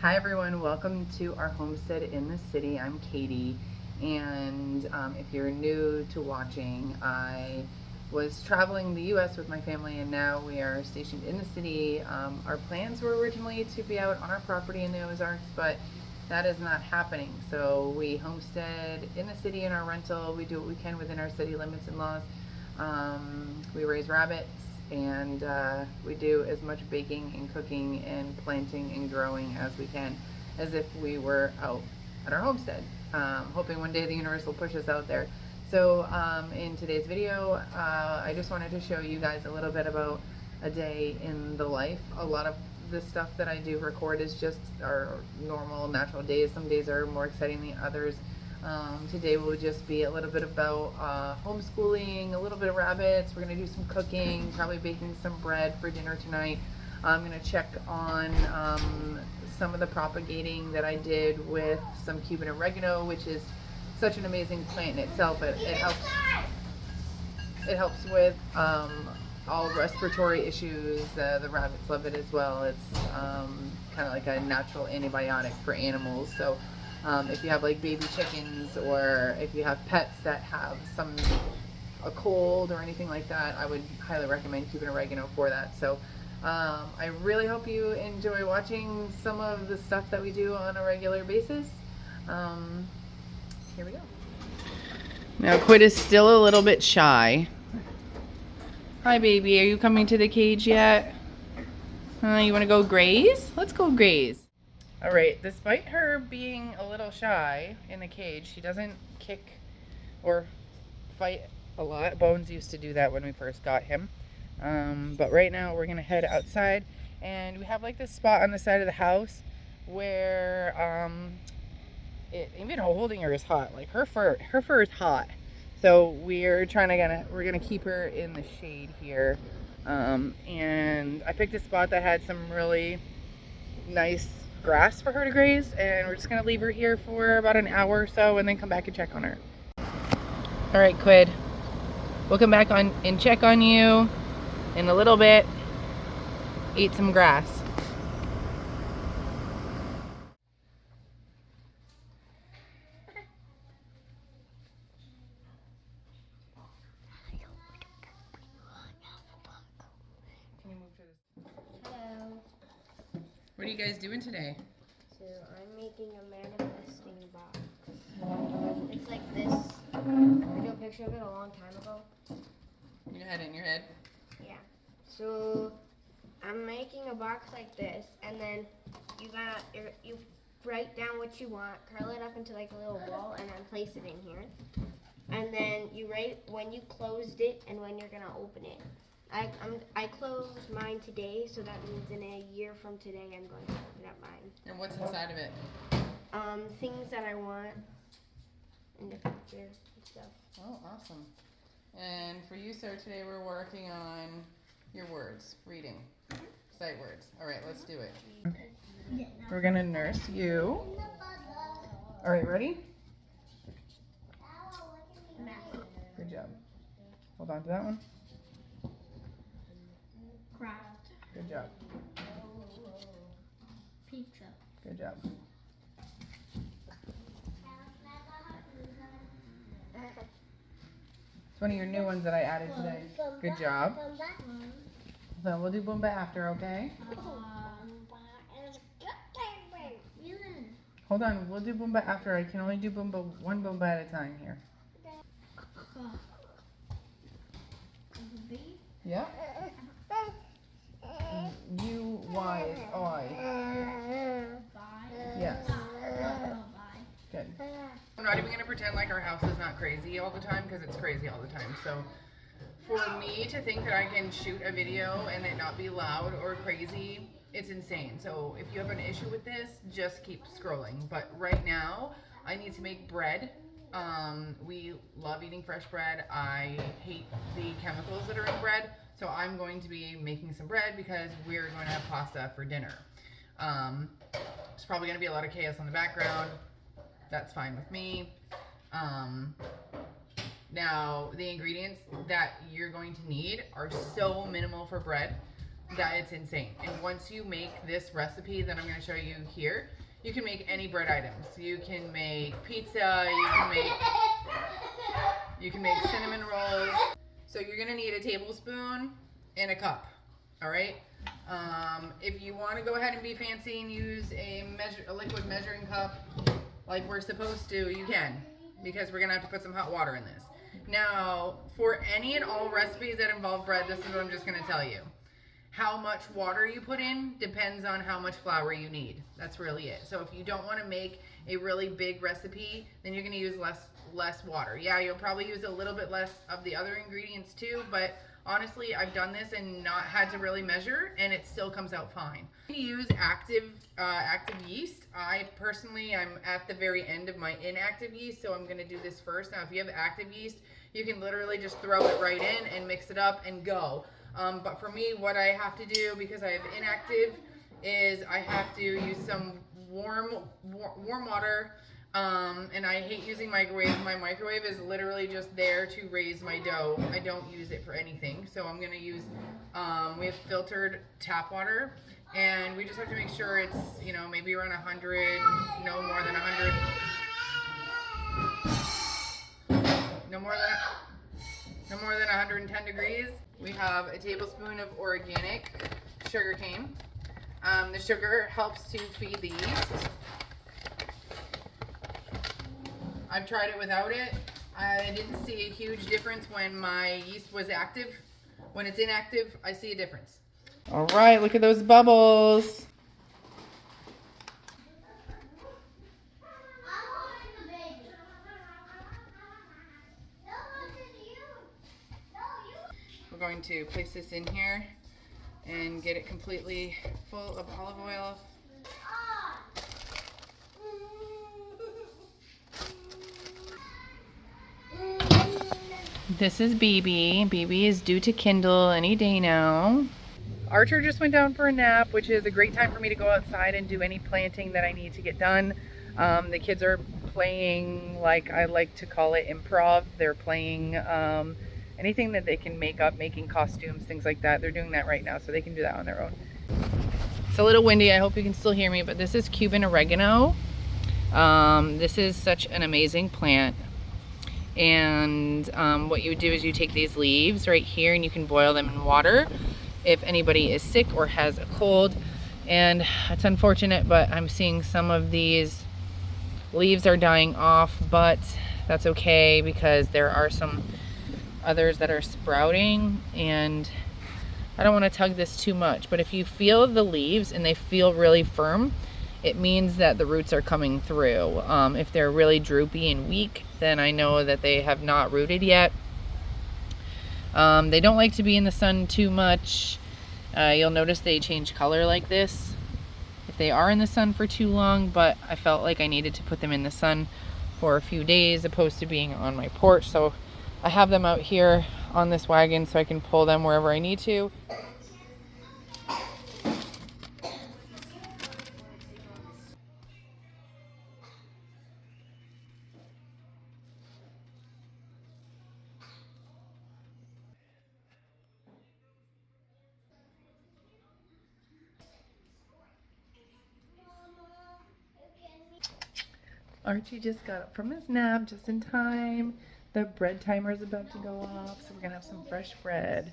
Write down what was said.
Hi everyone, welcome to our homestead in the city. I'm Katie, and if you're new to watching, I was traveling the US with my family and now we are stationed in the city. Our plans were originally to be out on our property in the Ozarks, but that is not happening. So we homestead in the city in our rental. We do what we can within our city limits and laws. We raise rabbits, and we do as much baking and cooking and planting and growing as we can, as if we were out at our homestead, hoping one day the universe will push us out there. So in today's video, I just wanted to show you guys a little bit about a day in the life. A lot of the stuff that I do record is just our normal natural days. Some days are more exciting than others. Today will just be a little bit about homeschooling, a little bit of rabbits. We're going to do some cooking, probably baking some bread for dinner tonight. I'm going to check on some of the propagating that I did with some Cuban oregano, which is such an amazing plant in itself. It helps with all respiratory issues. The rabbits love it as well. It's kind of like a natural antibiotic for animals. So if you have like baby chickens, or if you have pets that have a cold or anything like that, I would highly recommend Cuban oregano for that. So I really hope you enjoy watching some of the stuff that we do on a regular basis. Here we go. Now Quid is still a little bit shy. Hi baby, are you coming to the cage yet? You want to go graze? Let's go graze. All right, despite her being a little shy in the cage, she doesn't kick or fight a lot. Bones used to do that when we first got him. But right now we're gonna head outside, and we have like this spot on the side of the house where even holding her is hot. Like her fur is hot. So we're gonna keep her in the shade here. And I picked a spot that had some really nice grass for her to graze, and we're just gonna leave her here for about an hour or so and then come back and check on her. All right, Quid, we'll come back on and check on you in a little bit. Eat some grass. Hello. What are you guys doing today? So I'm making a manifesting box. It's like this. I drew a picture of it a long time ago. You had it in your head? Yeah. So I'm making a box like this, and then you write down what you want, curl it up into like a little ball, and then place it in here. And then you write when you closed it and when you're gonna open it. I closed mine today, so that means in a year from today I'm going to open up mine. And what's inside of it? Things that I want in the future and stuff. Oh, awesome. And for you, sir, today we're working on your words, reading, sight words. All right, let's do it. We're gonna nurse you. All right, ready? Good job. Hold on to that one. Craft. Good job. Pizza. Good job. It's one of your new ones that I added today. Good job. So we'll do Boomba after, okay? Hold on, we'll do Boomba after. I can only do one Boomba at a time here. Yeah? U, Y, is I. Yes. Good. I'm not even going to pretend like our house is not crazy all the time, because it's crazy all the time. So for me to think that I can shoot a video and it not be loud or crazy, it's insane. So if you have an issue with this, just keep scrolling. But right now, I need to make bread. We love eating fresh bread. I hate the chemicals that are in bread. So I'm going to be making some bread because we're going to have pasta for dinner. There's probably going to be a lot of chaos on the background. That's fine with me. Now, the ingredients that you're going to need are so minimal for bread. that it's insane. And once you make this recipe that I'm going to show you here, you can make any bread items. You can make pizza, you can make cinnamon rolls. So you're going to need a tablespoon and a cup. All right. If you want to go ahead and be fancy and use a liquid measuring cup like we're supposed to, you can, because we're going to have to put some hot water in this. Now, for any and all recipes that involve bread, this is what I'm just going to tell you. How much water you put in depends on how much flour you need. That's really it. So if you don't want to make a really big recipe, then you're going to use less water. Yeah, you'll probably use a little bit less of the other ingredients too, but honestly, I've done this and not had to really measure, and it still comes out fine. You can use active yeast. I personally, I'm at the very end of my inactive yeast, so I'm going to do this first. Now, if you have active yeast, you can literally just throw it right in and mix it up and go. But for me, what I have to do, because I have inactive, is I have to use some warm water. And I hate using microwave. My microwave is literally just there to raise my dough. I don't use it for anything. So I'm going to use, we have filtered tap water. And we just have to make sure it's, you know, maybe around 100, no more than 100. No more than 110 degrees. We have a tablespoon of organic sugar cane. The sugar helps to feed the yeast. I've tried it without it. I didn't see a huge difference when my yeast was active. When it's inactive, I see a difference. All right, look at those bubbles. We're going to place this in here and get it completely full of olive oil. This is BB. BB is due to kindle any day now. Archer just went down for a nap, which is a great time for me to go outside and do any planting that I need to get done. The kids are playing, like I like to call it, improv. They're playing anything that they can make up, making costumes, things like that. They're doing that right now, so they can do that on their own. It's a little windy. I hope you can still hear me, but this is Cuban oregano. This is such an amazing plant. And what you would do is you take these leaves right here and you can boil them in water if anybody is sick or has a cold. And it's unfortunate, but I'm seeing some of these leaves are dying off, but that's okay because there are some others that are sprouting, and I don't want to tug this too much, but if you feel the leaves and they feel really firm, it means that the roots are coming through. If they're really droopy and weak, then I know that they have not rooted yet. They don't like to be in the sun too much. You'll notice they change color like this if they are in the sun for too long, but I felt like I needed to put them in the sun for a few days opposed to being on my porch. So I have them out here on this wagon so I can pull them wherever I need to. Archie just got up from his nap just in time. The bread timer is about to go off, so we're gonna have some fresh bread.